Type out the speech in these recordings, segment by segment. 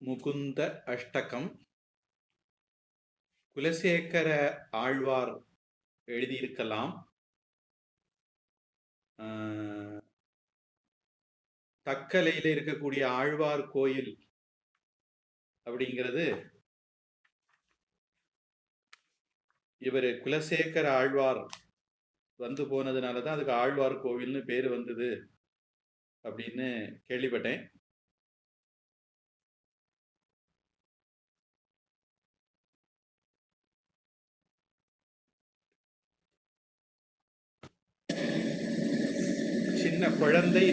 முகுந்த அஷ்டகம். குலசேகர ஆழ்வார் எழுதியிருக்கலாம். தக்கலையில் இருக்கக்கூடிய ஆழ்வார் கோயில் அப்படிங்கிறது இவர் குலசேகர ஆழ்வார் வந்து போனதுனாலதான் அதுக்கு ஆழ்வார் கோவில்னு பேர் வந்தது அப்படின்னு கேள்விப்பட்டேன். சின்ன குழந்தை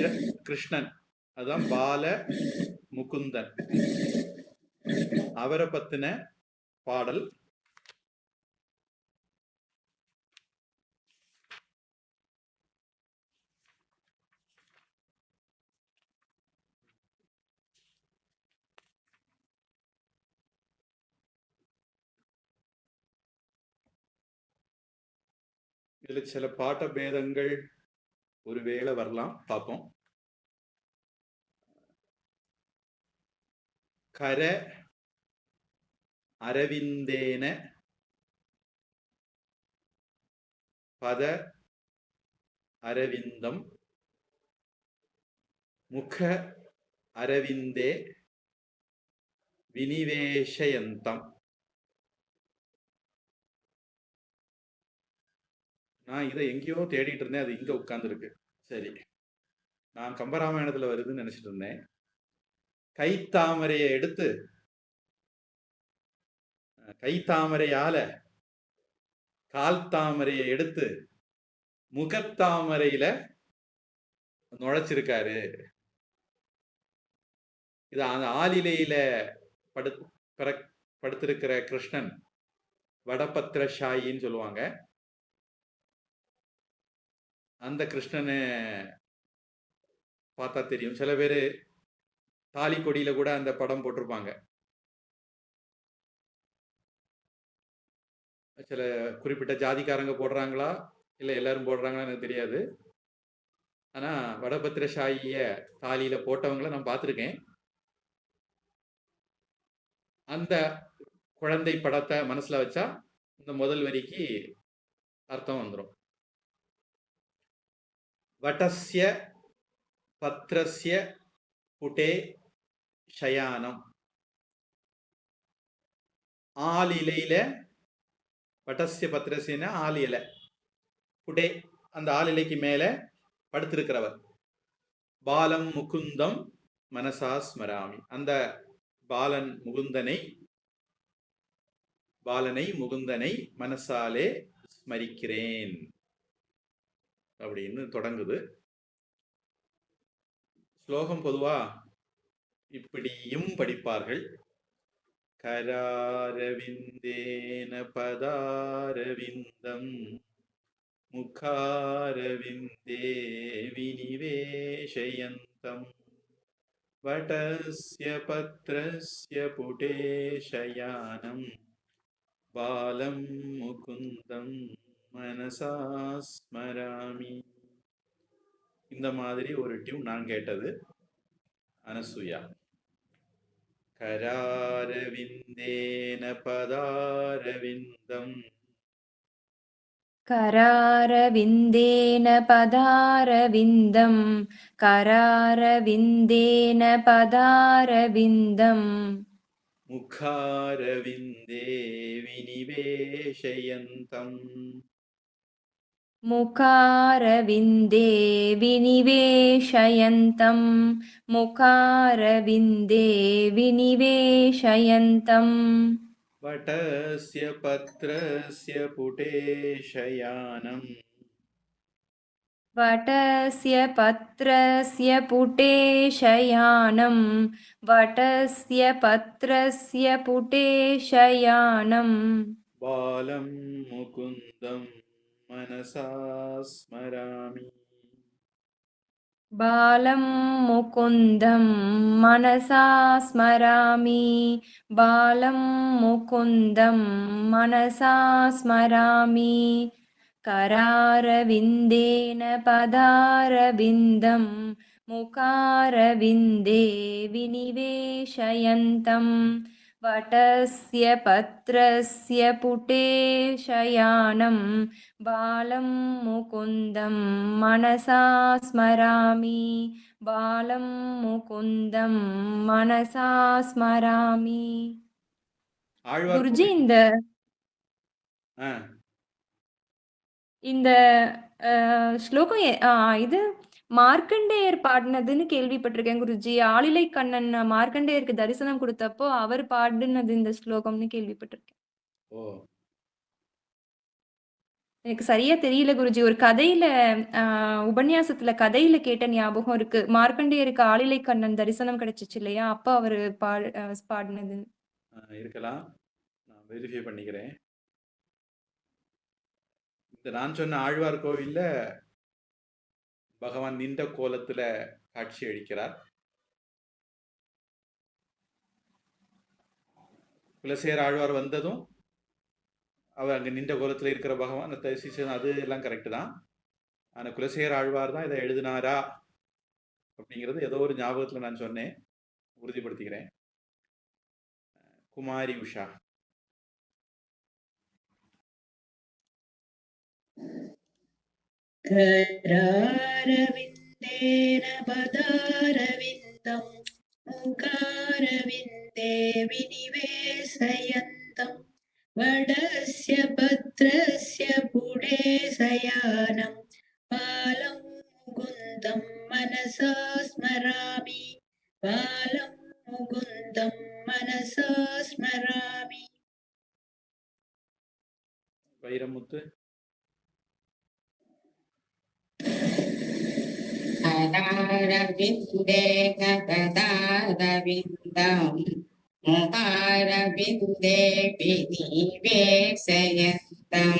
கிருஷ்ணன், அதான் பால முகுந்தன், அவரை பத்தின பாடல். இதுல சில பாட்ட பேதங்கள் ஒருவேளை வரலாம், பார்ப்போம். கர அரவிந்தேன பத அரவிந்தம் முக அரவிந்தே வினிவேஷயந்தம். நான் இதை எங்கேயோ தேடிட்டு இருந்தேன், அது இங்க உட்கார்ந்துருக்கு. சரி, நான் கம்பராமாயணத்துல வருதுன்னு நினைச்சிட்டு இருந்தேன். கைத்தாமரையை எடுத்து கைத்தாமரையால கால் தாமரையை எடுத்து முகத்தாமரையில நுழைச்சிருக்காரு. இது அந்த ஆலிலையில படுத்திருக்கிற கிருஷ்ணன் வடபத்திரஷாயின்னு சொல்லுவாங்க. அந்த கிருஷ்ணனை பார்த்தா தெரியும். சில பேர் தாலி கொடியில கூட அந்த படம் போட்டிருப்பாங்க. சில குறிப்பிட்ட ஜாதிக்காரங்க போடுறாங்களா இல்லை எல்லாரும் போடுறாங்களான்னு எனக்கு தெரியாது. ஆனா வடபத்திரஷாயிய தாலியில போட்டவங்களை நான் பார்த்துருக்கேன். அந்த குழந்தை படத்தை மனசுல வச்சா இந்த முதல் வரிக்கு அர்த்தம் வந்துடும். வடஸ்ய பத்ரஸ்ய புட்டே ஷயானம். ஆலிலையில வடஸ்ய பத்ரஸ்யனா ஆலியில, புட்டே அந்த ஆலிலைக்கு மேல படுத்திருக்கிறவர். பாலம் முகுந்தம் மனசா ஸ்மராமி. அந்த பாலன் முகுந்தனை மனசாலே ஸ்மரிக்கிறேன் அப்படின்னு தொடங்குது ஸ்லோகம். பொதுவா இப்படியும் படிப்பார்கள். கராரவிந்தேன பதாரவிந்தம் முகாரவிந்தே வினிவேஷயந்தம் வடஸ்ய பத்ரஸ்ய புடே ஷயானம் பாலம் முகுந்தம் மனசா ஸ்மராமி. இந்த மாதிரி ஒரு டியூன் நான் கேட்டது. அனசூயா. கராரவிந்தேன பதாரவிந்தம் करारविन्देन पदारविन्दं करारविन्देन पदारविन्दं मुखारविन्दे विनिवेशयन्तम् मुखारविन्दे विनिवेशयन्तं मुखारविन्दे विनिवेशयन्तम् वटस्य पत्रस्य पुटे शयानम् वटस्य पत्रस्य पुटे शयानं वटस्य पत्रस्य पुटे शयानं बालं मुकुन्दं मनसा स्मरामि. बालं मुकुन्दं मनसा स्मरामि बालं मुकुन्दं मनसा स्मरामि करारविन्देन पदारविन्दं मुखारविन्दे विनिवेशयन्तं वटस्य पत्रस्य पुटे शयानं बालं मुकुन्दं मनसा स्मरामि बालं मुकुन्दं मनसा स्मरामि ஆழ்வார் குருஜி கோவில். இந்த ஆ, இந்த ஸ்லோகம் இது மார்க்கண்டேயர் பாடினதுன்னு கேள்விப்பட்டிருக்கேன் குருஜி. ஆளிலை கண்ணன் மார்க்கண்டேயருக்கு தரிசனம் கொடுத்தப்போ அவர் பாடினது இந்த ஸ்லோகம்னு கேள்விப்பட்டிருக்கேன். ஓ, எனக்கு சரியா தெரியல குருஜி. ஒரு கதையில உபன்யாசத்துல கதையில கேட்ட ஞாபகம் இருக்கு. மார்க்கண்டேயருக்கு ஆளிலை கண்ணன் தரிசனம் கிடைச்சிச்சு இல்லையா? அப்ப அவரு பாடினது. இருக்கலாம். நான் வெரிஃபை பண்ணிக்கிறேன். இந்த நான் சொன்ன ஆழ்வார் கோவில்ல பகவான் நின்ற கோலத்துல காட்சி அளிக்கிறார். குலசேகர ஆழ்வார் வந்ததும் அவர் அங்க நின்ற கோலத்துல இருக்கிற பகவான் தரிசிச்சது, அது எல்லாம் கரெக்டு தான். ஆனா குலசேகர ஆழ்வார் தான் இதை எழுதினாரா அப்படிங்கிறது ஏதோ ஒரு ஞாபகத்துல நான் சொன்னேன், உறுதிப்படுத்திக்கிறேன். குமாரி உஷா. करारविन्देन पदारविन्दं मुखारविन्दे विनिवेशयन्तं वडस्य पत्रस्य पुडे शयानं बालं मुकुन्दं मनसा स्मरामि बालं मुकुन्दं मनसा स्मरामि. வைரமுத்து. करारविन्देन पदारविन्दं मुखारविन्दे विनिवेशयन्तं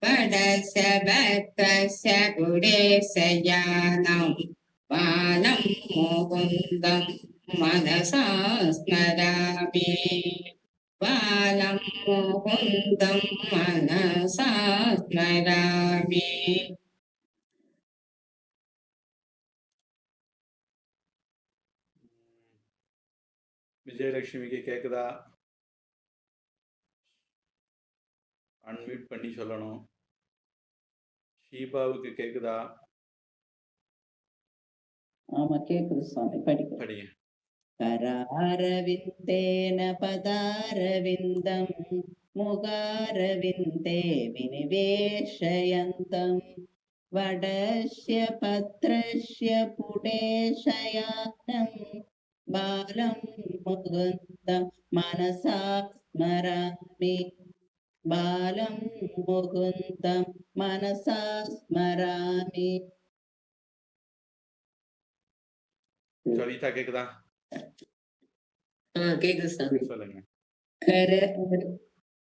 वडस्य भक्तस्य पुडे शयानं बालं मुकुन्दं मनसा स्मरामि बालं मुकुन्दं मनसा स्मरामि. விஜயலட்சுமிக்கு கேக்குதா? அன்மியூட் பண்ணி சொல்லணும். ஷீபாவுக்கு கேக்குதா? ஆமா கேக்குது சுவாமி, படிக்க. படிங்க. करारविन्देन पदारविन्दं मुखारविन्दे विनिवेशयन्तं वडस्य पत्रस्य पुडे शयानं बालं मुकुन्दं मनसा स्मरामि बालं मुकुन्दं मनसा स्मरामि. கவிதா கேக்குதா? கேக்குது சாமி. சொல்லுங்க.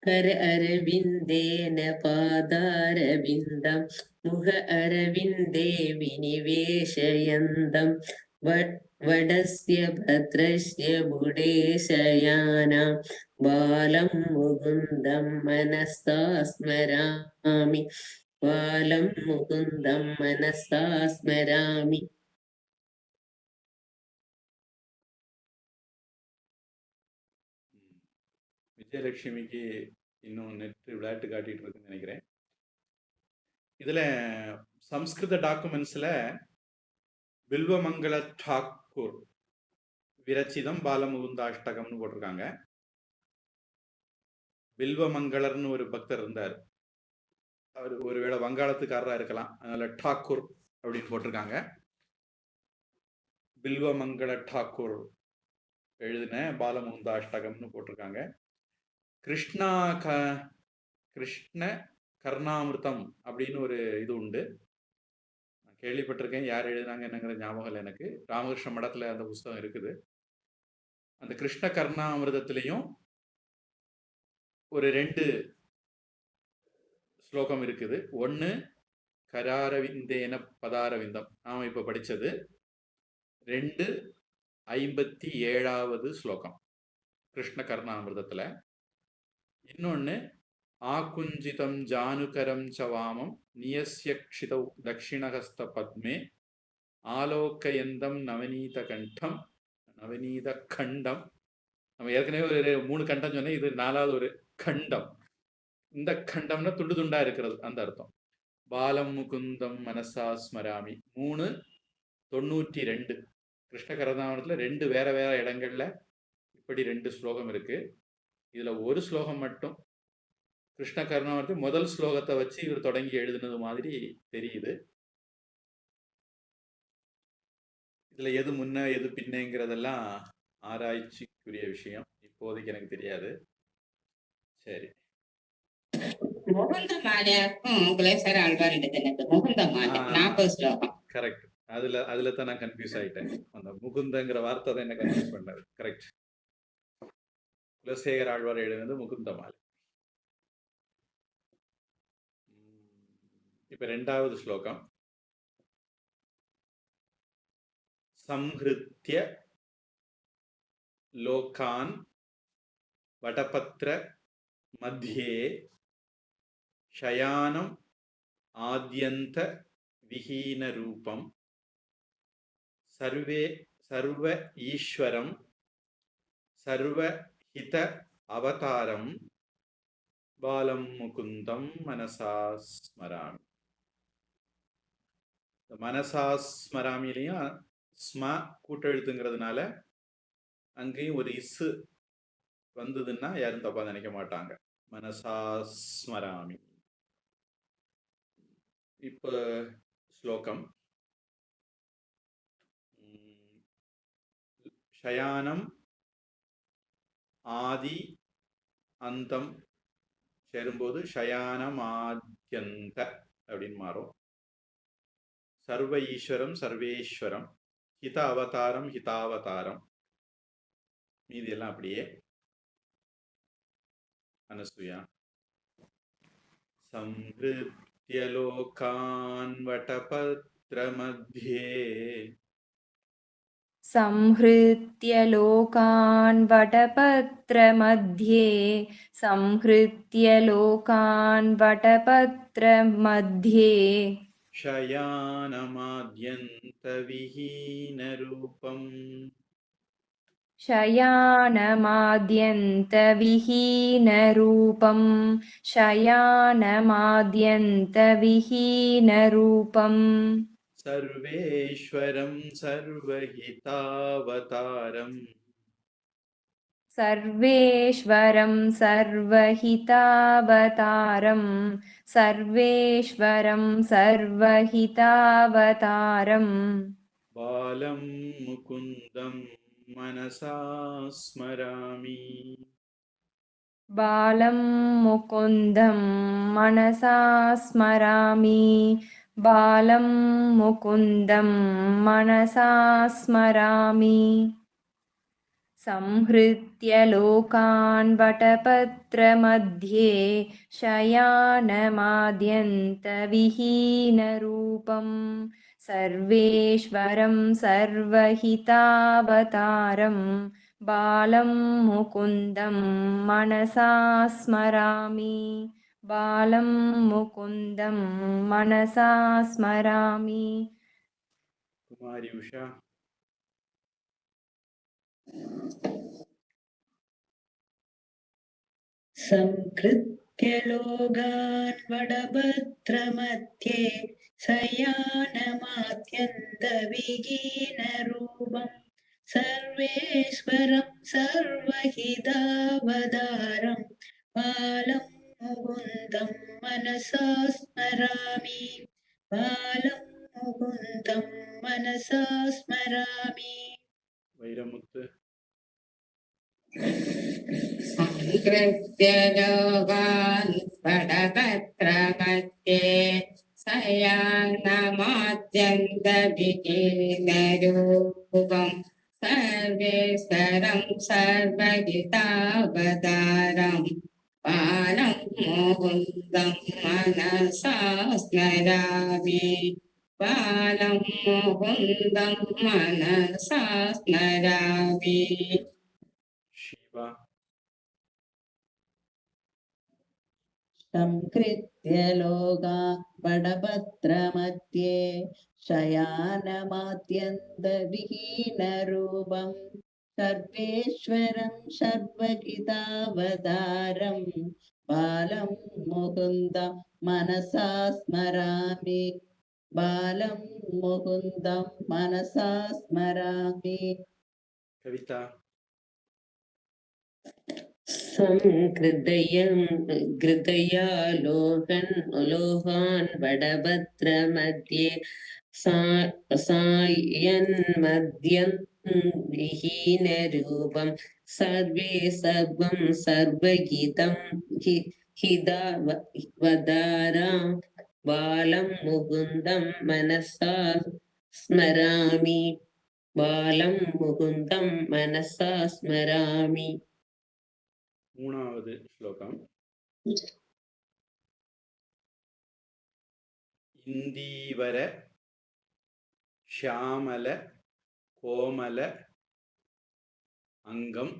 कर अरविन्देन पादारविन्दं मुख अरविन्दे विनिवेशयन्तं वडस्य भद्रस्य बुडे शयानं बालं मुकुन्दं मनसा स्मरामि बालं मुकुन्दं मनसा स्मरामि. விஜயலட்சுமிக்கு இன்னும் நெட் விளையாட்டு காட்டிட்டு இருக்குன்னு நினைக்கிறேன். இதுல சம்ஸ்கிருத டாக்குமெண்ட்ஸ்ல பில்வமங்கள டாக்கூர் விரச்சிதம் பாலமுகுந்தாஷ்டகம்னு போட்டிருக்காங்க. பில்வமங்களர்னு ஒரு பக்தர் இருந்தார். அவர் ஒருவேளை வங்காளத்துக்காரராக இருக்கலாம், அதனால டாக்கூர் அப்படின்னு போட்டிருக்காங்க. பில்வமங்கள டாக்கூர் எழுதின பாலமுகுந்தாஷ்டகம்னு போட்டிருக்காங்க. கிருஷ்ண கர்ணாமிர்தம் அப்படின்னு ஒரு இது உண்டு, நான் கேள்விப்பட்டிருக்கேன். யார் எழுதினாங்க என்னங்கிற ஞாபகம் இல்லை எனக்கு. ராமகிருஷ்ண மடத்துல அந்த புஸ்தகம் இருக்குது. அந்த கிருஷ்ண கர்ணாமிர்தத்திலையும் ஒரு 2 ஸ்லோகம் இருக்குது. ஒன்று கராரவிந்தேன பதாரவிந்தம், நாம் இப்போ படித்தது. 2 57வது ஸ்லோகம் கிருஷ்ண கர்ணாமிர்தத்தில். இன்னொன்று ஆகுஞ்சிதம் ஜானுகரம் சவாமம் நியஸ்யக்ஷிதௌ தட்சிணஹஸ்த பத்மே ஆலோக்கயந்தம் நவநீத கண்டம், நவநீத கண்டம். நம்ம ஏற்கனவே ஒரு 3 கண்டம் சொன்னேன். இது 4வது ஒரு கண்டம். இந்த கண்டம்னா துண்டு துண்டா இருக்கிறது அந்த அர்த்தம். பாலம் முகுந்தம் மனசா ஸ்மராமி 392. கிருஷ்ண கரதாமணத்துல 2 வேற வேற இடங்கள்ல இப்படி 2 ஸ்லோகம் இருக்கு. இதுல ஒரு ஸ்லோகம் மட்டும் கிருஷ்ண கருணாமூர்த்தி முதல் ஸ்லோகத்தை வச்சு இவர் தொடங்கி எழுதுனது மாதிரி தெரியுது. இதுல எது முன்ன எது பின்னங்கிறதெல்லாம் ஆராய்ச்சிக்குரிய விஷயம். இப்போதைக்கு எனக்கு தெரியாது. சரி, முகுந்த மாலையாக்கும் குலேசர் ஆழ்வார் எழுதினது முகுந்த மாலை 40 ஸ்லோகம். கரெக்ட். அதுல தான் நான் கன்ஃபியூஸ் ஆயிட்டேன். அந்த முகுந்தங்கிற வார்த்தை தான் என்ன கன்ஃபியூஸ் பண்ணாரு. கரெக்ட். குலசேகர ஆழ்வார் எழுதினது முகுந்த மாலை. இப்ப 2வது ஸ்லோகம். சம்ஹிருத்ய லோகான் வடபத்ர மத்தியே ஷயானம் ஆத்யந்த விஹீன ரூபம் சர்வ ஈஸ்வரம் சர்வ ஹித அவதாரம் பாலம் முகுந்தம் மனசா ஸ்மராமி. மனசா ஸ்மராமிலையும் ஸ்ம கூட்டெழுத்துங்கிறதுனால அங்கேயும் ஒரு இசு வந்ததுன்னா யாரும் தப்பா நினைக்க மாட்டாங்க. மனசா ஸ்மராமி. இப்ப ஸ்லோகம். ஷயானம் ஆதி அந்தம் சேரும்போது ஷயானம் ஆத்யந்த அப்படின்னு மாறும். சர்வ ஈஸ்வரம் சர்வேஸ்வரம் ஹித அவதாரம் ஹிதாவதாரம். மீதி எல்லாம் அப்படியே. அனசூயா. சம்ஹிருத்ய லோகான் வடபத்ர மத்தியே संहृत्य लोकान् वटपत्रमध्ये संहृत्य लोकान् वटपत्रमध्ये शयानमाद्यन्त विहीनरूपम् शयानमाद्यन्तविहीनरूपं शयानमाद्यन्तविहीनरूपम् सर्वेश्वरं सर्वहितावतारम् सर्वेश्वरं सर्वहितावतारं सर्वेश्वरं सर्वहितावतारम् बालं मुकुन्दं मनसा स्मरामि बालं मुकुन्दं मनसा स्मरामि बालं मुकुन्दं मनसा स्मरामि संहृत्य लोकान् वटपत्रमध्ये शयानमाद्यन्तविहीनरूपं सर्वेश्वरं सर्वहितावतारं बालं मुकुन्दं मनसा स्मरामि बालं मुकुन्दं मनसा स्मरामि. कुमारी उषा. संकृत्य लोकान् वडभद्रमध्ये शयानमाद्यन्तविहीनरूपं सर्वेश्वरं सर्वहितावतारं बालं मुकुन्दं मनसा स्मरामि बालं मुकुन्दं मनसा स्मरामि. वैरमुत्तु. संकृत्य लोकान् वटपत्रमध्ये शयानमाद्यन्तविहीनरूपं सर्वेश्वरं सर्वहितावतारं बालं मुकुन्दं मनसा स्मरामि बालं मुकुन्दं मनसा स्मरामि. शिवा. संकृत्य लोका वडभद्रमध्ये शयानमात्यन्तविहीनरूपं सर्वेश्वरं सर्वगितावतारं बालं मुकुन्दं मनसा स्मरामि बालं मुकुन्दं मनसा स्मरामि கவிதா कृतया लोहान् वडभद्रमध्ये सायन्मद्यं विहीनरूपं सर्वे सर्वं सर्वहितं हितावतारां बालं मुकुन्दं मनसा स्मरामि बालं मुकुन्दं मनसा स्मरामि மூணாவது ஸ்லோகம். இந்தீவர ஷியாமல கோமல அங்கம்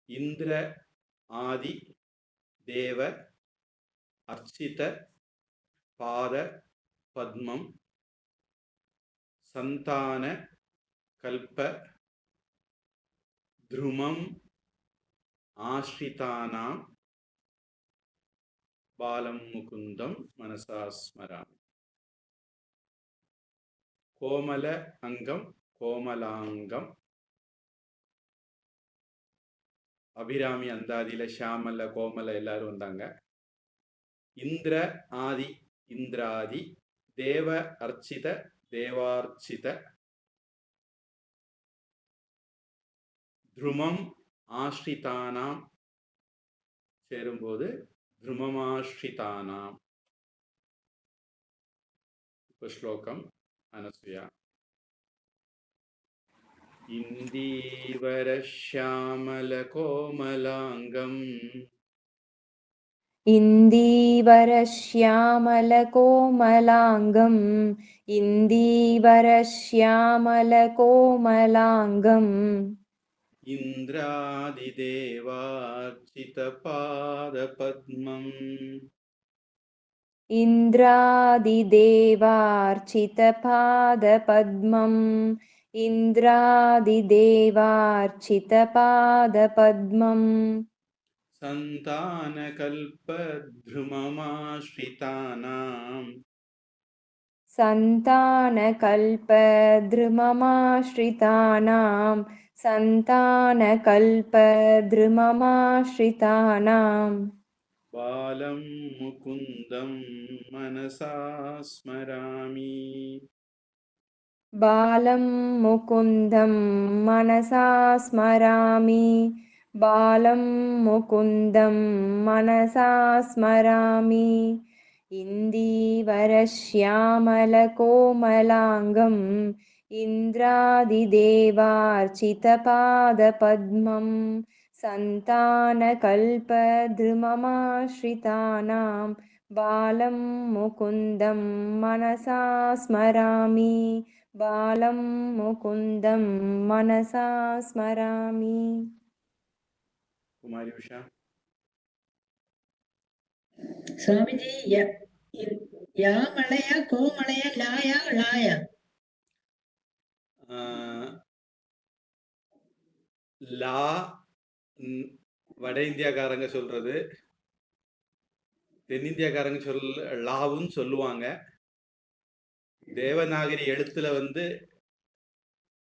இந்திர ஆதி தேவ அர்ச்சித பாத பத்மம் சந்தான கல்ப த்ருமம் ஆஸ்ரிதானாம் பாலம் முகுந்தம் மனசா ஸ்மராமி. கோமல அங்கம் கோமலாங்கம் அபிராமி அந்தாதியில ஷியாமல கோமல எல்லாரும் வந்தாங்க. இந்திர ஆதி இந்திராதி தேவ அர்ச்சித தேவார்ச்சித த்ருமம் ஆஸ்ரிதானாம் சேரும்போது த்ருமமாஸ்ரிதானாம். ஸ்லோகம் அனசுயா. இந்தீவர ஷியாமல கோமலாங்கம் इन्दीवरश्यामलकोमलाङ्गम् इन्दीवरश्यामलकोमलाङ्गम् இந்திராதிதேவார்ச்சிதபாதபத்மம் इन्द्रादिदेवार्चितपादपद्मम् इन्द्रादिदेवार्चितपादपद्मम् சந்தானகல்பத்ருமமாஸ்ரிதானாம் सन्तानकल्पद्रुममाश्रितानां பாலம் முகுந்தம் மனசா ஸ்மராமி. बालं मुकुन्दं मनसा स्मरामि बालं मुकुन्दं मनसा स्मरामि इन्दीवरश्यामलकोमलाङ्गम् इन्द्रादिदेवार्चितपादपद्मं सन्तानकल्पद्रुममाश्रितानां बालं मुकुन्दं मनसा स्मरामि बालं मुकुन्दं मनसा स्मरामि. குமாரி உஷா. சுவாமிஜி யா மலையா கோமலையா லாயா லாயா லா வட இந்தியாக்காரங்க சொல்றது, தென்னிந்தியாக்காரங்க லாவுன்னு சொல்லுவாங்க. தேவநாகரி எழுத்துல வந்து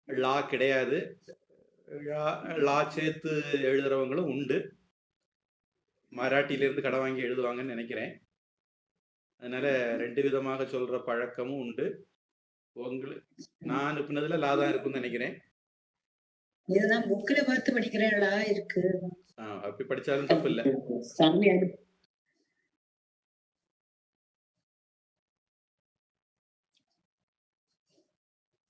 லா கிடையாது. லா சேர்த்து எழுதுறவங்களும் உண்டு. மராட்டியிலிருந்து கடன் வாங்கி எழுதுவாங்கன்னு நினைக்கிறேன். அதனால 2 விதமாக சொல்ற பழக்கமும் உண்டு. நான் அனுப்புனதுல லா தான் இருக்குன்னு நினைக்கிறேன். இதுதான் புக்ல பார்த்து படிக்கிறேன் லா இருக்கு. அப்படி படிச்சாலும் தப்பு இல்லை.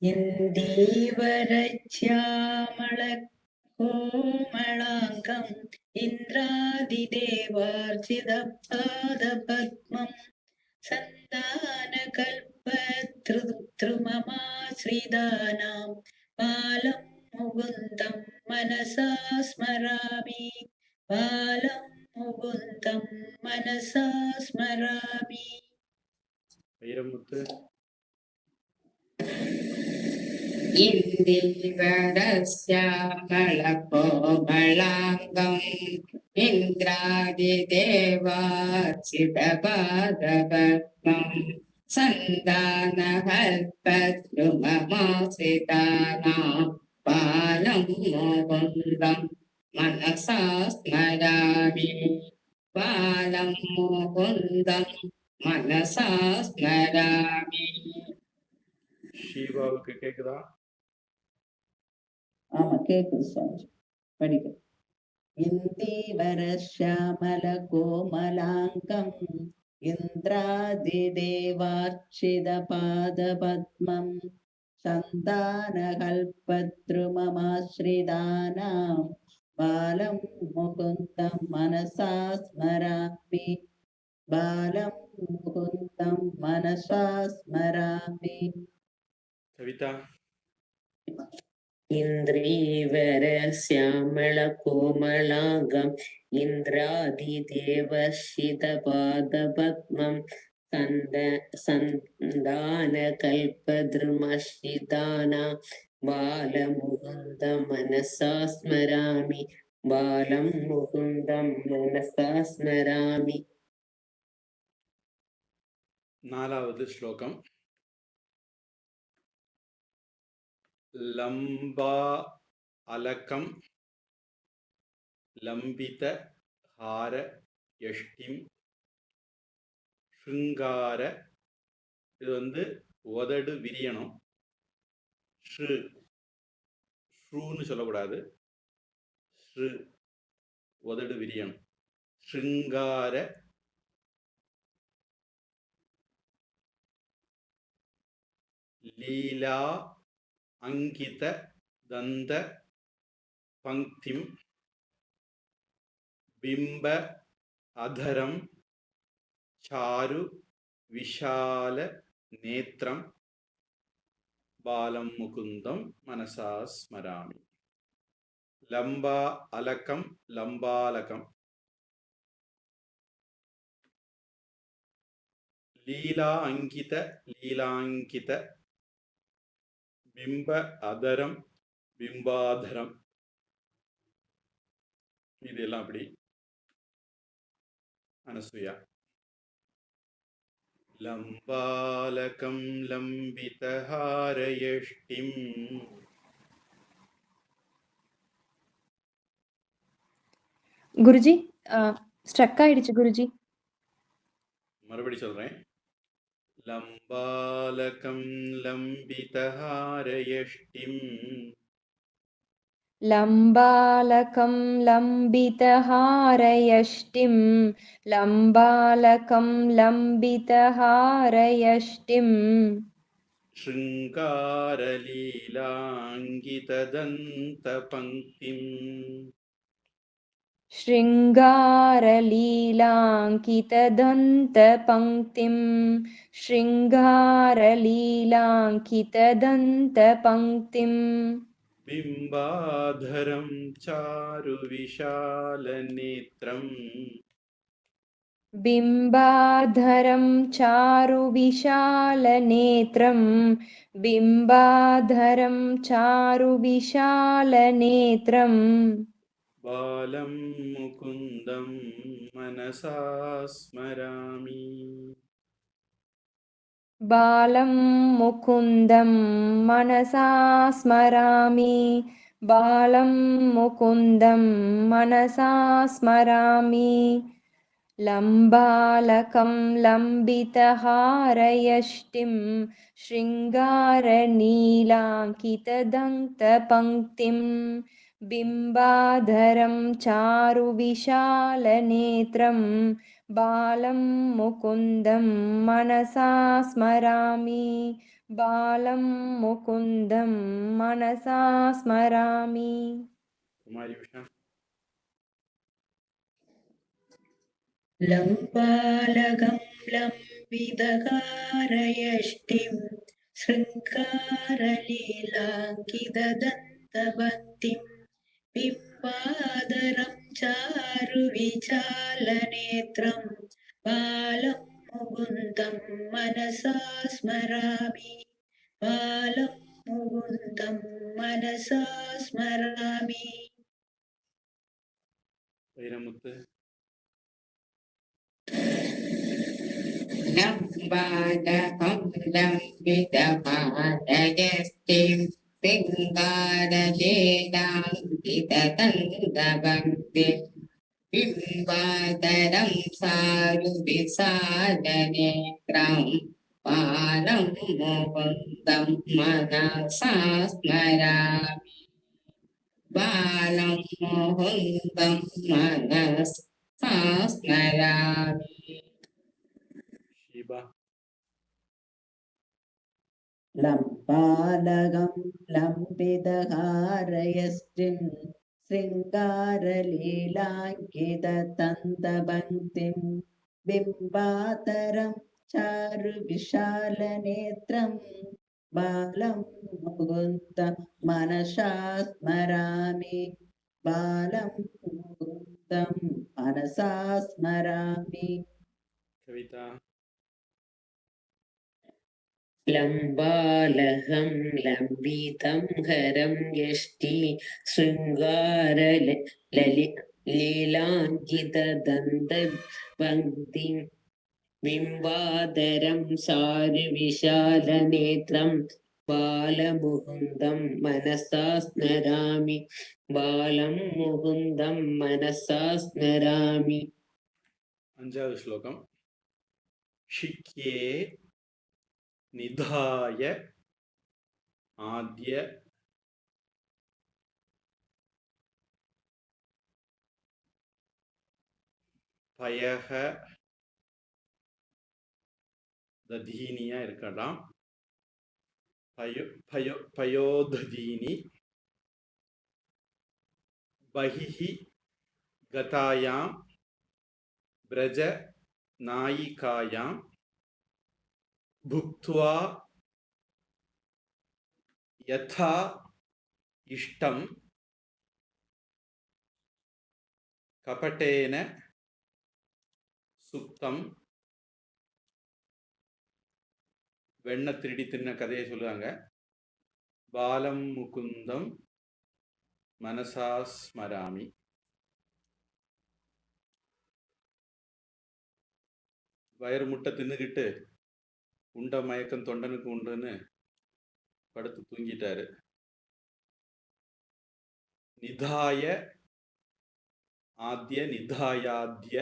இந்தீவரச்யாமள கோமளாங்கம் இந்திராதிதேவார்ச்சித பாதபத்மம் சந்தானகல்பத்ருமமாஸ்ரிதானாம் பாலம் முகுந்தம் மனசா ஸ்மராமி பாலம் முகுந்தம் மனசா ஸ்மராமி. வைரமுத்து. इन्दीवरस्यामलकोमलाङ्गम् इन्द्रादिदेवार्चितपादपद्मम् सन्दानहल्पद्रुममाश्रितानाम् बालं मुकुन्दम् मनसा स्मरामि बालं मुकुन्दम् मनसा स्मरामि. ஷீபாவுக்கு கேக்குதா? ஆமா கேக்குது சுவாமி படிக்க. இந்தீவரஸ்யாமல கோமலாங்கம் இந்திராதிதேவார்ச்சித பாதபத்மம் சந்தானகல்பத்ருமமாஸ்ரிதானாம் பாலம் முகுந்தம் மனசா ஸ்மராமி பாலம் முகுந்தம் மனசா ஸ்மராமி. கவிதா इन्द्रीवरश्यामलकोमलाङ्गम् इन्द्रादिदेवश्रितपादपद्मम् सन्दानकल्पद्रुमश्रिताना बालमुकुन्दं मनसा स्मरामि बालं मुकुन्दं मनसा स्मरामि. 4வது ஸ்லோகம். லம்பா அலகம் லம்பித ஹார யஷ்டிம் ஸ்ருங்கார. இது உதடு விரியணும். ஷ்ரூன்னு சொல்லக்கூடாது. உதடு விரியணும். ஸ்ருங்கார லீலா அங்கித தந்த பங்கிம் பிம்ப அதரம் சாரு விஷால நேத்திரம் பாலம் முகுந்தம் மனசா ஸ்மராமி. லம்பா அலக்கம் லம்பாலகம். லீலா அங்கித லீலாங்கித. பிம்ப அதரம் பிம்பாதரம். இதெல்லாம் அப்படி. அனசூயா. லம்பாலகம் லம்பிதஹாரயஷ்டிம். குருஜி ஸ்ட்ரக் ஆயிடுச்சு குருஜி. மறுபடி சொல்றேன். லம்பாலகம் லம்பிதஹாரயஷ்டிம். லம்பாலகம் லம்பிதஹாரயஷ்டிம் லம்பாலகம் லம்பிதஹாரயஷ்டிம் ஸ்ருங்காரலீலாங்கிததந்தபங்கிம். ஸ்ருங்காரலீலாங்கிததந்தபங்கிம் ஸ்ருங்காரலீலாங்கிததந்தபங்கிம் பிம்பாதரம் சாரு விஷாலநேத்திரம். बिम्बाधरं चारुविशालनेत्रं बिम्बाधरं चारुविशालनेत्रम् பாலம் முகுந்தம் மனசா ஸ்மராமி. बालं मुकुन्दं मनसा स्मरामि बालं मुकुन्दं मनसा स्मरामि लम्बालकं लम्बितहारयष्टिं शृङ्गारनीलाङ्कितदन्तपङ्क्तिं बिम्बाधरं चारुविशालनेत्रं बालं मुकुन्दं मनसा स्मरामि बालं मुकुन्दं मनसा स्मरामि. குமாரி உஷா. लम्बालगं लम्बितहारयष्टिं शृङ्गारलीलाङ्कितदन्तभक्तिं बिम्बाधरं चारुविचालनेत्रं बालं मुकुन्दं मनसा स्मरामि बालं मुकुन्दं मनसा स्मरामि வைரமுத்து लम्बादहं लम्बितपादयस्तिं सिङ्गारलीलाङ्किततन्दवन्तिं बिम्बादरं सारुविसादनेत्रं बालं मुकुन्दं मनसा स्मरामि बालं मुकुन्दं मनसा स्मरामि ஷீபா लम्बालगं लम्बितहारयष्टिं शृङ्गारलीलाङ्किततन्तपङ्क्तिं बिम्बातरं चारुविशालनेत्रं बालं मुकुन्दं मनसा स्मरामि बालं मुकुन्दं मनसा स्मरामि கவிதா लम्बालहं लम्बितं हरं यष्टि लीलाङ्कितदन्तपङ्क्तिं बिम्बादरं सारुविशालनेत्रं बालमुकुन्दं मनसा स्मरामि बालं मुकुन्दं मनसा स्मरामि அஞ்சாவது ஸ்லோகம் ஷிக்யே நிதாய ஆத்ய பயக ததீனியா இருக்கலாம் பயோததீனி பஹிஹி கதாயாம் பிரஜ நாயிகாயாம் புக்த்வா யதா இஷ்டம் கபட்டேன சுத்தம். வெண்ணை திருடி தின்ன கதையை சொல்லுவாங்க. பாலம் முகுந்தம் மனசா ஸ்மராமி. வயிறு முட்டை தின்னுக்கிட்டு உண்ட மயக்கம் தொண்டனுக்கு உண்டுன்னு படுத்து தூங்கிட்டாரு. நிதாய ஆத்ய நிதாயாத்ய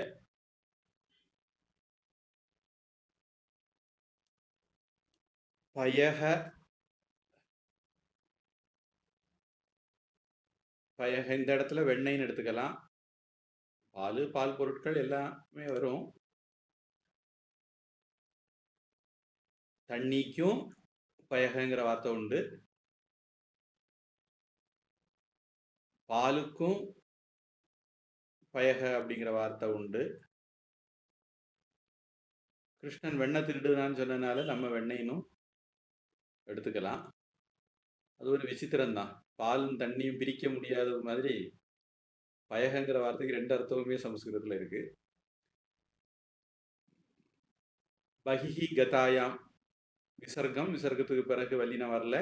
பயக பயக இந்த இடத்துல வெண்ணெய்ன்னு எடுத்துக்கலாம். பால் பொருட்கள் எல்லாமே வரும். தண்ணிக்கும் பயகங்கிற வார்த்தை உண்டு, பாலுக்கும் பயக அப்படிங்கிற வார்த்தை உண்டு. கிருஷ்ணன் வெண்ணெய் திருடுனான்னு சொன்னனால நம்ம வெண்ணெயினும் எடுத்துக்கலாம். அது ஒரு விசித்திரம்தான். பாலும் தண்ணியும் பிரிக்க முடியாத மாதிரி பயகங்கிற வார்த்தைக்கு ரெண்டு அர்த்தமுமே சமஸ்கிருதத்தில் இருக்கு. பஹிஹி கதாயாம் விசர்க்கம், விசர்க்கத்துக்கு பிறகு வல்லினம் வரல.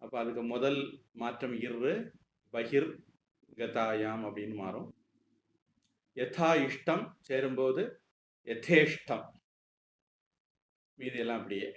அப்போ அதுக்கு முதல் மாற்றம் இரு, பகிர் கதாயாம் அப்படின்னு மாறும். யதா இஷ்டம் சேரும்போது யதேஷ்டம், மீதியெல்லாம் அப்படியே.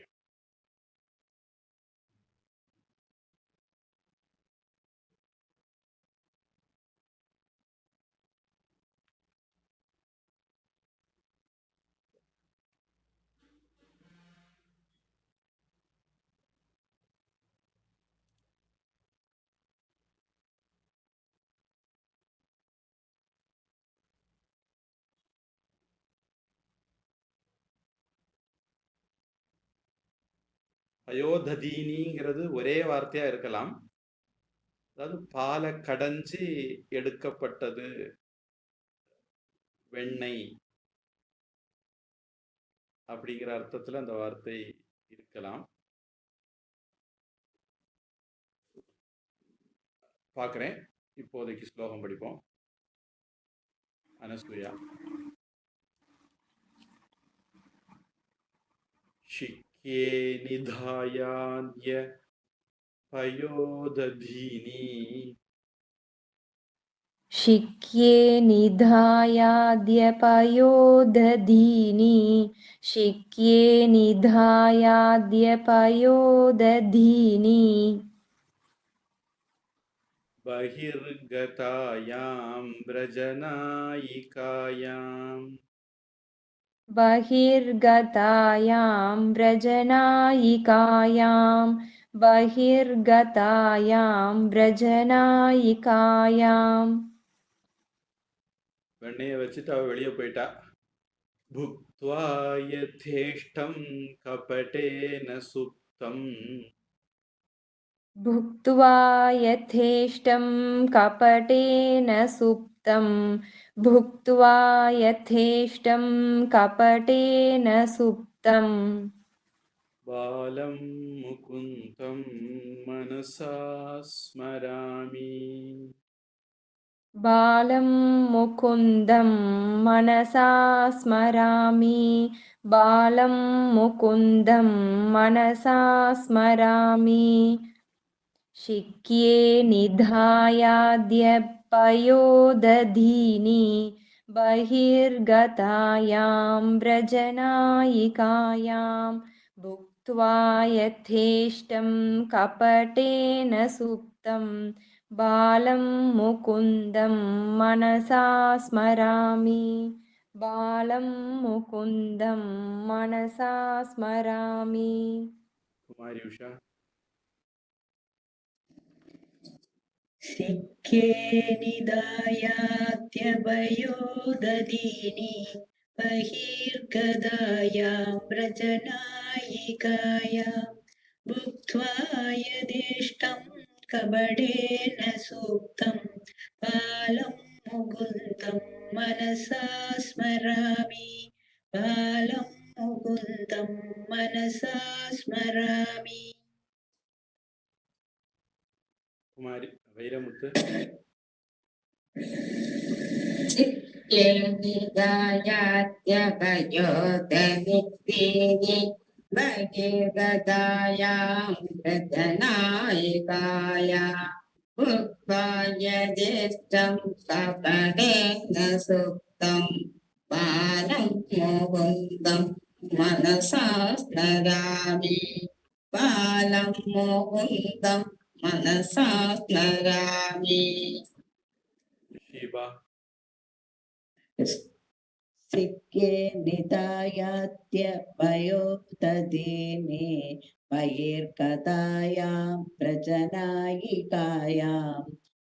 பயோததீனிங்கிறது ஒரே வார்த்தையா இருக்கலாம். அதாவது பாலை கடைஞ்சி எடுக்கப்பட்டது வெண்ணெய் அப்படிங்கிற அர்த்தத்தில் அந்த வார்த்தை இருக்கலாம். பார்க்குறேன். இப்போதைக்கு ஸ்லோகம் படிப்போம். அனசூயா. शिक्ये निधायाद्य पयोदधीनि शिक्ये निधायाद्यपयोदधीनि शिक्ये निधायाद्यपयोदधीनि बहिर्गतायां व्रजनायिकायाम् बहिर्गतायां व्रजनायिकायां बहिर्गतायां व्रजनायिकायां வெண்ணையை வச்சுட்டு அவ வெளியே போயிட்டா. भुक्त्वा यथेष्टं कपटेन सुप्तम् भुक्त्वा यथेष्टं कपटेन सुप्तं भुक्त्वा यथेष्टं कपटेन सुप्तम् बालं मुकुन्दं मनसा स्मरामि बालं मुकुन्दं मनसा स्मरामि बालं मुकुन्दं मनसा स्मरामि शिक्ये निधायाद्यपयोदधीनि बहिर्गतायां व्रजनायिकायां भुक्त्वा यथेष्टं कपटेन सुप्तं बालं मुकुन्दं मनसा स्मरामि बालं मुकुन्दं मनसा स्मरामि कुमारी उषा शिक्ये निधायात्यभयोदधीनि बहिर्गदायां व्रजनायिकायां भुक्त्वा यदिष्टं कबडेन सूक्तं बालं मुकुन्दं मनसा स्मरामि बालं मुकुन्दं मनसा स्मरामि कुमारी वैरमुत्तु चित्ते निधायात्यभयोदधीनि बहिर्गतायां व्रजनायिकाया भुक्त्वा यदिष्टं कपटेन सुप्तं बालं मुकुन्दं मनसा स्मरामि बालं मुकुन्दं मनसा स्मरामि शिवा सिक्के निधायात्यभयोदधीनि बहिर्गतायां व्रजनायिकायां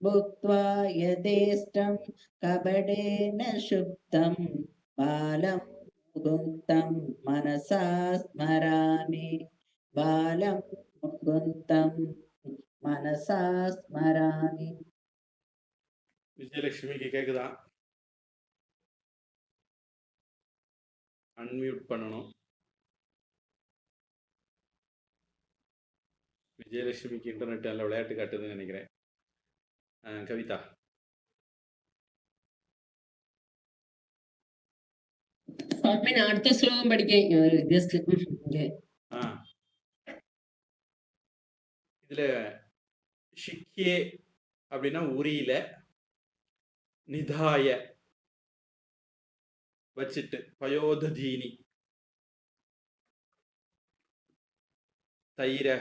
भुक्त्वा यथेष्टं कपटेन शुप्तं बालं मुकुन्दं मनसा स्मरामि बालं मुकुन्दं मनसा स्मरामि விஜயலட்சுமிக்கு கேக்குதா? அன்மியூட் பண்ணணும். விஜயலட்சுமிக்கு இன்டர்நெட் நல்ல விளையாட்டு காட்டுதுன்னு நினைக்கிறேன். கவிதா സ്വാമി ഞാൻ അടുത്ത ശ്ലോകം പഠിക്കാം ജസ്റ്റ് ஆ இதுல ஷிக்யே அப்படின்னா உரியில நிதாய வச்சிட்டு பயோததீனி தயிரை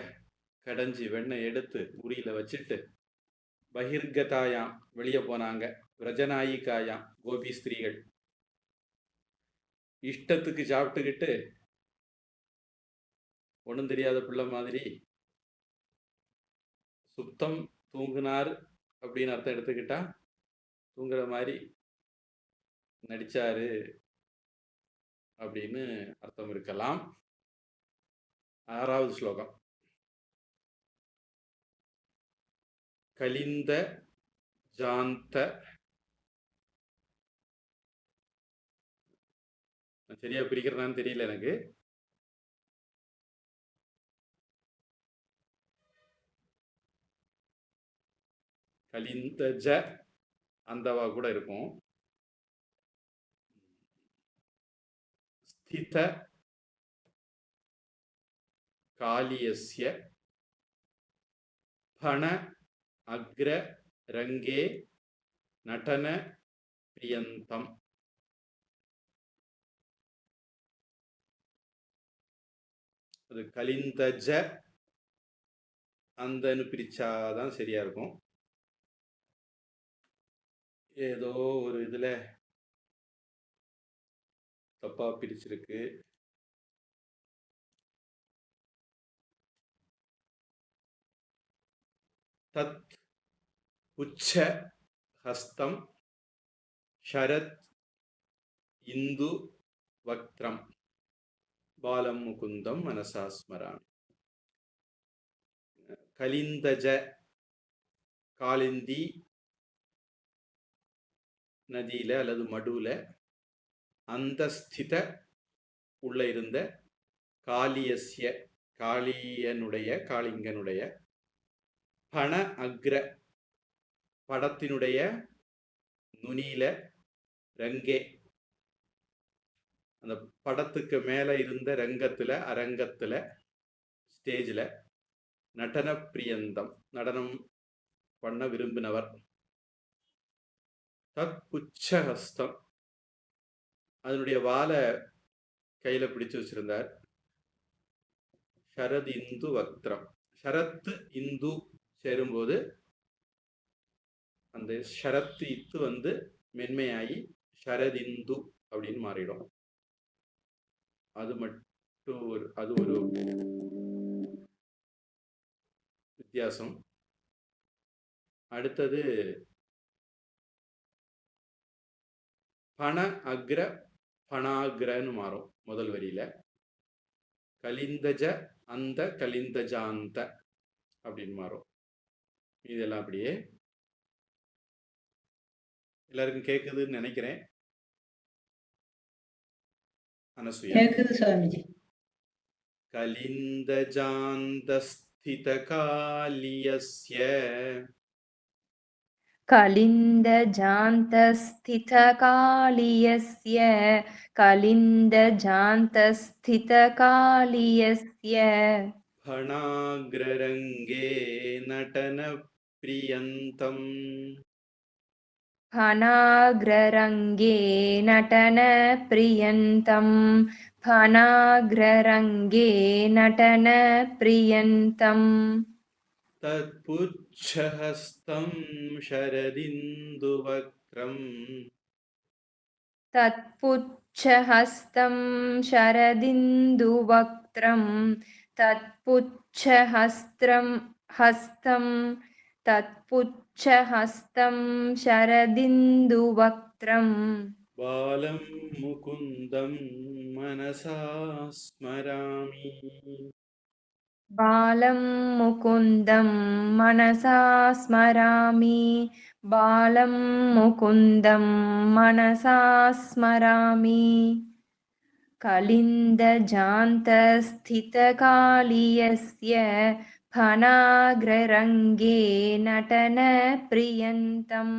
கடைஞ்சி வெண்ணெய் எடுத்து உரியில வச்சுட்டு பகிர்கதாயாம் வெளியே போனாங்க விரஜநாயிகாயாம் கோபி ஸ்திரீகள் இஷ்டத்துக்கு சாப்பிட்டுக்கிட்டு ஒன்றும் தெரியாத பிள்ளை மாதிரி சுத்தம் தூங்குனார் அப்படின்னு அர்த்தம் எடுத்துக்கிட்டா தூங்குற மாதிரி நடிச்சாரு அப்படின்னு அர்த்தம் இருக்கலாம். 6வது ஸ்லோகம் கலிந்த ஜாந்த சரியா பிரிக்கிறதான்னு தெரியல எனக்கு. கலிந்த ஜ அந்தவா கூட இருக்கும். ஸ்தித कालियस्य फण अग्र रंगे नटन प्रियंतम. அது கலிந்தஜ அந்தன்னு பிரிச்சாதான் சரியா இருக்கும். ஏதோ ஒரு இதுல தப்பா பிரிச்சிருக்கு. தத் உச்ச ஹஸ்தம் ஷரத் இந்து வக்திரம் பாலம் முகுந்தம் மனசா ஸ்மராமி. கலிந்தஜ காலிந்தி நதியில அல்லது மடுல அந்த ஸ்தித உள்ள இருந்த காளியஸ்ய காளியனுடைய காளிங்கனுடைய பண அக்ர படத்தினுடைய நுனியில ரங்கே அந்த படத்துக்கு மேல இருந்த ரங்கத்துல அரங்கத்துல ஸ்டேஜ்ல நடன பிரியந்தம் நடனம் பண்ண விரும்பினவர். தத் புச்சஹஸ்தம் அதனுடைய வாலை கையில பிடிச்சு வச்சிருந்தார். ஷரத் இந்து வக்திரம் ஷரத் இந்து சேரும்போது அந்த ஷரத் இத்து வந்து மென்மையாகி ஷரதிந்து அப்படின்னு மாறிடும். அது மட்டும் அது ஒரு வித்தியாசம். அடுத்தது பண அக்ர பணாகிரன்னு மாறும் முதல் வரியில. கலிந்தஜ அந்த கலிந்தஜாந்த அப்படின்னு மாறும். இதெல்லாம் அப்படியே எல்லாருக்கும் கேக்குதுன்னு நினைக்கிறேன். அனசுயா. கேக்குது சுவாமிஜி. கலிந்தஜாந்தஸ்தித காலியஸ்ய कलिन्दजान्तस्थितकालियस्य कलिन्दजान्तस्थितकालियस्य फणाग्ररङ्गे नटन प्रियन्तम् फणाग्ररङ्गे नटनप्रियन्तं फणाग्ररङ्गे नटनप्रियन्तम् तत्पुच्छहस्तं शरदिन्दुवक्त्रम् तत्पुच्छहस्तं शरदिन्दुवक्त्रं तत्पुच्छहस्तं शरदिन्दुवक्त्रम् बालं मुकुन्दं मनसा स्मरामि बालं मुकुन्दं मनसा स्मरामि बालं मुकुन्दं मनसा स्मरामि कलिन्दजान्तस्थितकालियस्य फणाग्ररङ्गे नटनप्रियन्तं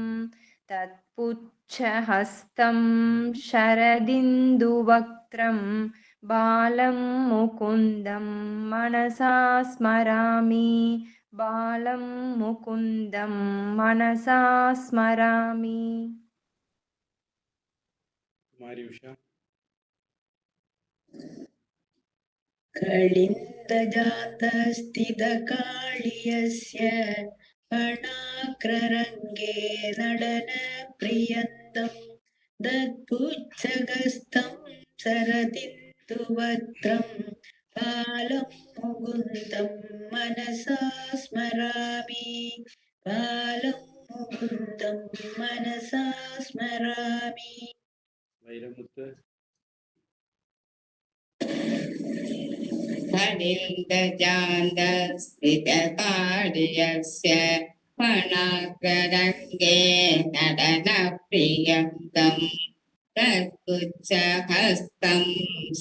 तत्पुच्छहस्तं शरदिन्दुवक्त्रं बालं मुकुन्दं मनसा स्मरामि बालं मुकुन्दं मनसा स्मरामि. कुमारी उषा. कलिन्दजातस्थितकालियस्य फणाग्ररङ्गे नडनप्रियन्तं दत्पुच्छगस्तं शरदिन्दुवक्त्रं बालं मुकुन्दं मनसा स्मरामि बालं मुकुन्दं मनसा स्मरामि. वैरमुत्तु. कलिन्दजान्तस्थितकालियस्य फणाग्ररङ्गे नटनप्रियन्तं तत्पुच्छहस्तं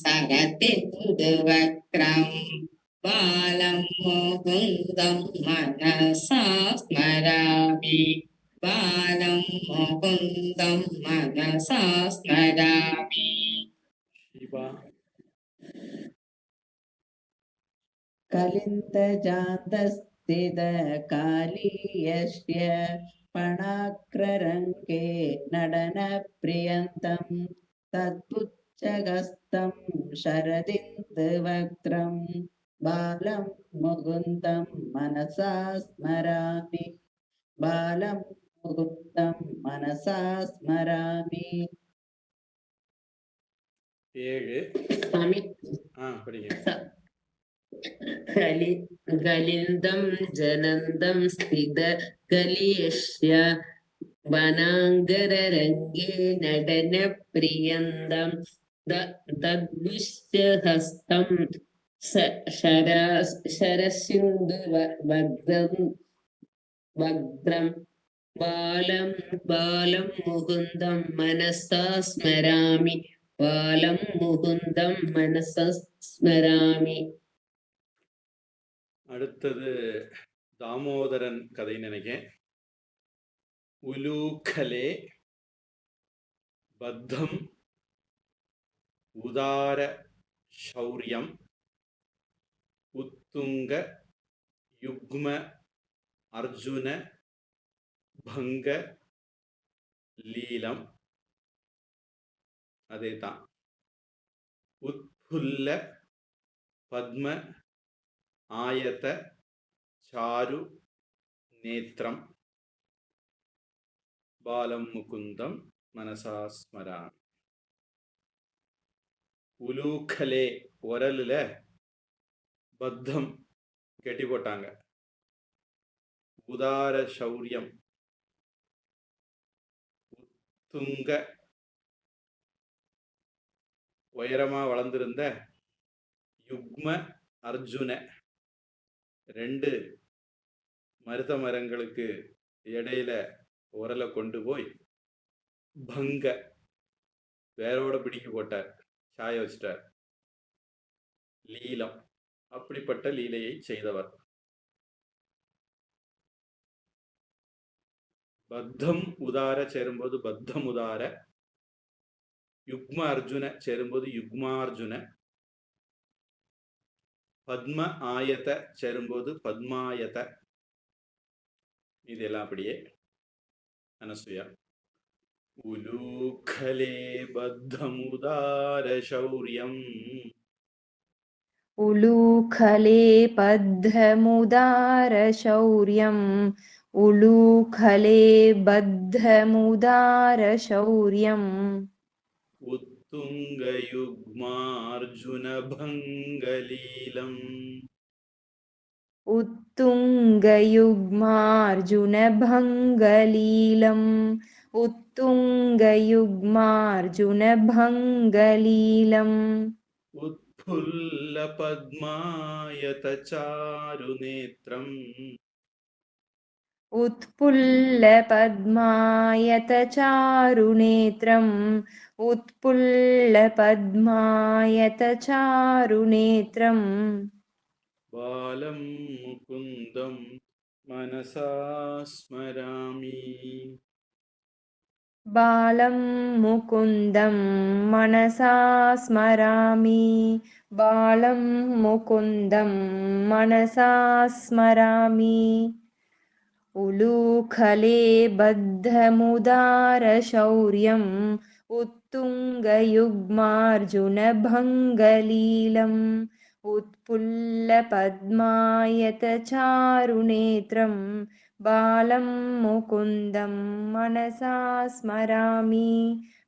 शरदिन्दुवक्त्रं बालं मुकुन्दं मनसा स्मरामि बालं मुकुन्दं मनसा स्मरामि. शिवा. कलिन्दजान्तस्थितकालीयस्य पणाग्ररङ्गे नडनप्रियन्तं तत्पुच्छगस्तं शरदिन्दुवक्त्रं बालं मुकुन्दं मनसा स्मरामि बालं मुकुन्दं मनसा स्मरामि 7 स्वामी படிங்க. गलिन्दं जनन्दं स्थित गलीयस्य वनाङ्गररङ्गे नडनप्रियन्दं दद्विष्यहस्तं शरसिन्धुवग्रं बालं मुकुन्दं मनसा स्मरामि बालं मुकुन्दं मनसा स्मरामि. அடுத்தது தாமோதரன் கதை நினைக்கிறேன். உலூக்கலே பத்தம் உதார சௌரியம் உத்துங்க யுக்ம அர்ஜுன பங்க லீலம். அதே தான். உத்புல்ல பத்ம ஆயத சாரு நேத்திரம் பாலம் முகுந்தம் மனசா ஸ்மராமி. உலூக்கலே உரலுல பத்தம் கெட்டி போட்டாங்க. உதார சௌரியம் உத்துங்க உயரமா வளர்ந்திருந்த யுக்ம அர்ஜுன 2 மருத மரங்களுக்கு இடையில உரலை கொண்டு போய் பங்க வேரோட பிடிக்கி போட்டார், சாய வச்சிட்டார். லீலம் அப்படிப்பட்ட லீலையை செய்தவர். பத்தம் உதார சேரும்போது பத்தம் உதார, யுக்ம அர்ஜுன சேரும்போது யுக்மார்ஜுன, பத்ம ஆயத சேரும்போது பத்மாயத. இதெல்லாம் அப்படியே அனசூயா. உலூக்கலே பத்தமுதார சௌரியம் उलूखले बद्धमुदार शौर्यम् उलूखले बद्धमुदार शौर्यम् உத்துங்க யுக்மார்ஜுன பங்கலீலம் उत्तुङ्गयुग्मार्जुनभङ्गलीलम् उत्तुङ्गयुग्मार्जुनभङ्गलीलम् உத்புல்ல பத்மாயத சாருநேத்திரம் उत्पुल्लपद्मायतचारुनेत्रम् उत्पुल्लपद्मायतचारुनेत्रम् பாலம் முகுந்தம் மனசா ஸ்மராமி. बालं मुकुन्दं मनसा स्मरामि बालं मुकुन्दं मनसा स्मरामि उलूखले बद्धमुदार शौर्यम् उत्तुङ्गयुग्मार्जुनभङ्गलीलम् उत्पुल्लपद्मायतचारुनेत्रम् बालं मुकुन्दं मनसा स्मरामि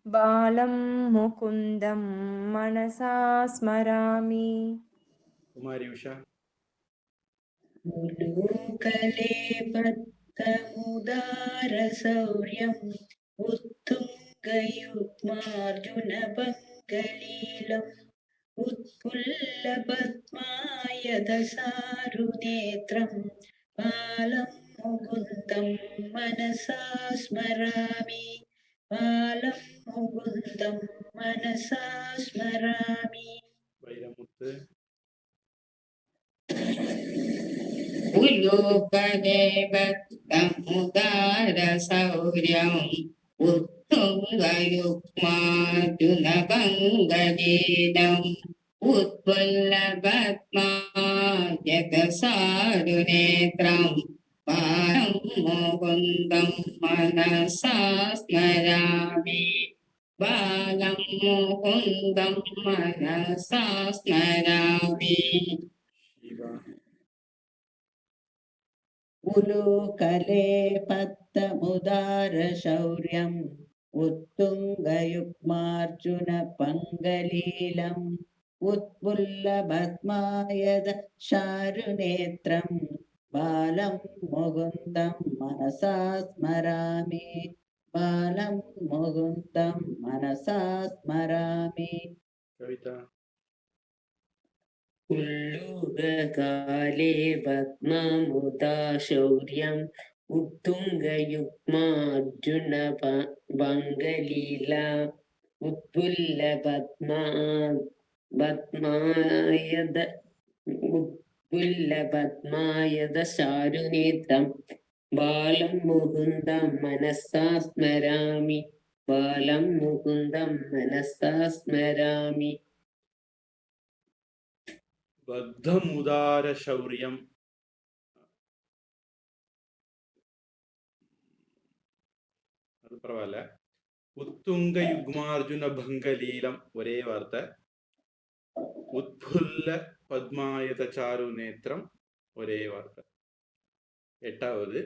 बालं मुकुन्दं मनसा स्मरामि. குமாரி உஷா. उलूकले बद्धमुदारशौर्यम् उत्तुङ्गयुग्मार्जुनभङ्गलीलम् उत्पुल्लपद्मायतचारुनेत्रम् बालं मुकुन्दं मनसा स्मरामि बालं मुकुन्दं मनसा स्मरामि. வைரமுத்து. उलूकले बद्धमुदार शौर्यम् उत्तुङ्गयुग्मार्जुनभङ्गलीलम् उत्पुल्लपद्मायतसारुनेत्रं बालं मुकुन्दं मनसा स्मरामि बालं मुकुन्दं मनसा स्मरामि शिवा उलूकले पत्तमुदारशौर्यम् उत्तुङ्गयुग्मार्जुनपङ्गलीलम् उत्पुल्लभस्मायद चारुनेत्रम् बालं मुकुन्दं मनसा स्मरामि बालं मुकुन्दं मनसा स्मरामि कविता उल्लूककाले पद्ममुदा शौर्यम् उत्तुङ्गयुग्मार्जुनभङ्गलीला उत्पुल्लपद्मायद चारुनेत्रम् बालं मुकुन्दं मनसा स्मरामि बालं मुकुन्दं मनसा स्मरामि बद्धमुदार शौर्यम அது பரவாயில்ல. உத்துங்க யுக்மார்ஜுன பங்கலீலம் ஒரே வார்த்தை. உத்புல்ல பத்மாயத சாரு நேத்திரம் ஒரே வார்த்தை. 8வது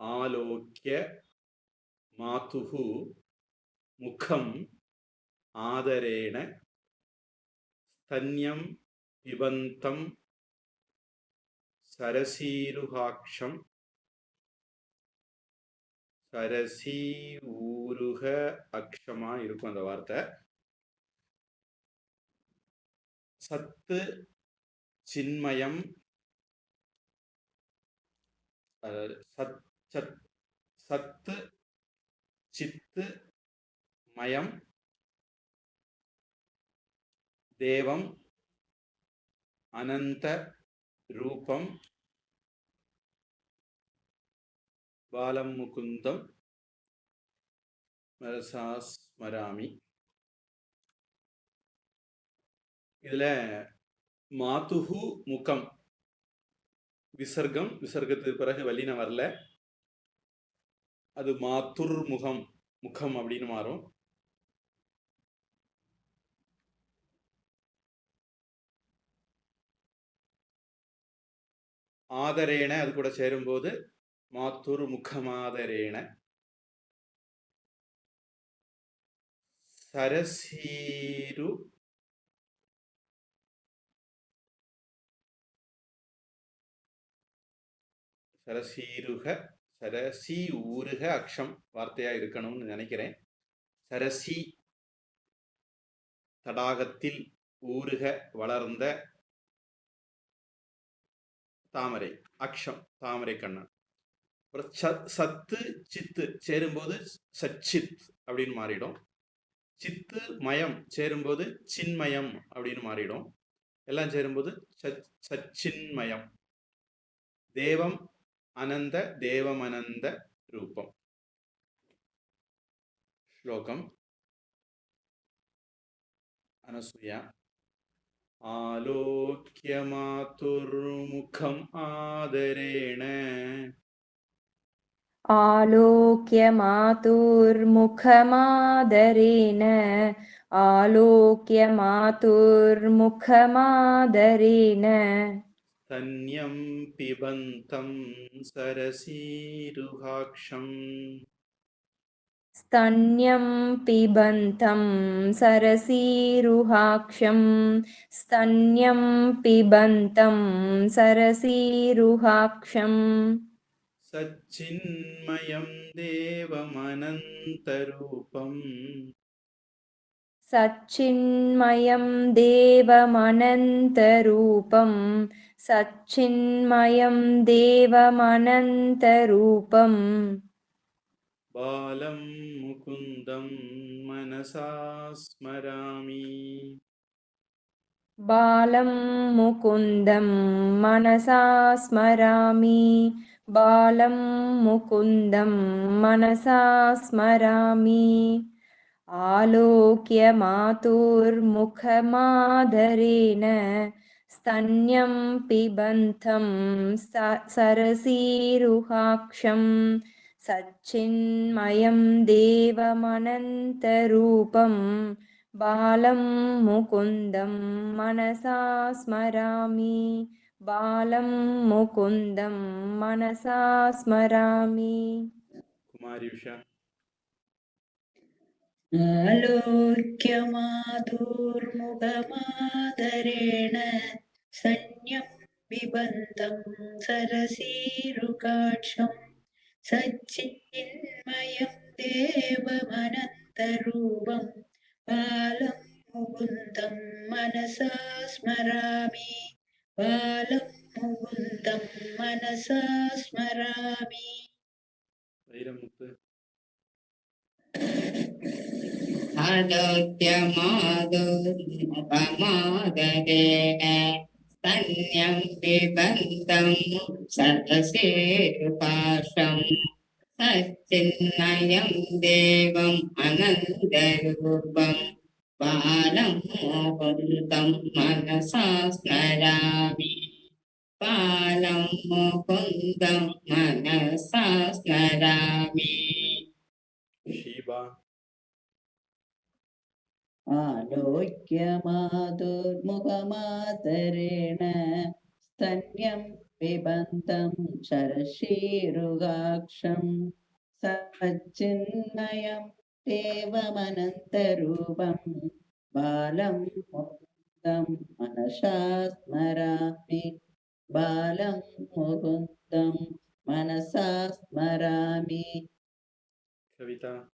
ஆலோக்கிய மாதுஹு முகம் ஆதரேண ஸ்தன்யம் பிபந்தம் சரசீருகாட்சம் சரசி ஊருக அக்ஷமா இருக்கும் அந்த வார்த்தை. சத்து சின்மயம் சத்து சித்து மயம் தேவம் அனந்த ரூபம் பாலம் முகுந்தம் மனசா ஸ்மராமி. இதுல மாதுஹு முகம் விசர்க்கம், விசர்க்கத்துக்கு பிறகு வல்லின வரல, அது மாத்துர் முகம் முகம் அப்படின்னு மாறும். ஆதரேன அது கூட சேரும்போது மாத்துர் முகமாதரேன. சரசீரு சரசீருக சரசி ஊருக அக்ஷம் வார்த்தையா இருக்கணும்னு நினைக்கிறேன். சரசி தடாகத்தில், ஊருக வளர்ந்த, தாமரை அக்ஷம் தாமரை கண்ணன். அப்புறம் சத்து சித்து சேரும்போது சச்சித் அப்படின்னு மாறிடும். சித்து மயம் சேரும்போது சின்மயம் அப்படின்னு மாறிடும். எல்லாம் சேரும்போது சச்சின்மயம். தேவம் அனந்த தேவமனந்த ரூபம். ஸ்லோகம் அனசூயா. ஆலோக்கிய மாதுர்முகம் ஆதரேண आलोक्य मातुर्मुखमादरेण आलोक्य मातुर्मुखमादरेण स्तन्यं पिबन्तं सरसीरुहाक्षम् स्तन्यं पिबन्तं सरसीरुहाक्षं स्तन्यं पिबन्तं सरसीरुहाक्षम् सच्चिन्मयं देवमनन्तरूपम् सच्चिन्मयं देवमनन्तरूपं सच्चिन्मयं देवमनन्तरूपम् बालं मुकुन्दं मनसा स्मरामि बालं मुकुन्दं मनसा स्मरामि बालं मुकुन्दं मनसा स्मरामि आलोक्य मातुर्मुखमादरेण स्तन्यं पिबन्तं सरसीरुहाक्षं सच्चिन्मयं देवमनन्तरूपं बालं मुकुन्दं मनसा स्मरामि बालं मुकुन्दं मनसा स्मरामि. कुमारी उषा आलोक्यमाधुर्मुखमादरेण सन्न्यं पिबन्तं सरसीरुकाक्षं सच्चिन्मयं देवमनन्तरूपं बालं मुकुन्दं मनसा स्मरामि बालं मुकुन्दं मनसा स्मरामि. வைரமுத்து आलोक्यमादोमुखमादरेण स्तन्यं पिबन्तं सरसेरुपाशं सच्चिन्मयं देवम् अनन्तरूपं बालं मुकुन्दं मनसा स्मरामि बालं मुकुन्दं मनसा स्मरामि. ஷீபா आलोक्यमाधुर्मुखमादरेण स्तन्यं पिबन्तं शरशीरुगाक्षं सच्चिन्मयं देवमनन्तरूपं बालं मुकुन्दं मनसा स्मरामि बालं मुकुन्दं मनसा स्मरामि. கவிதா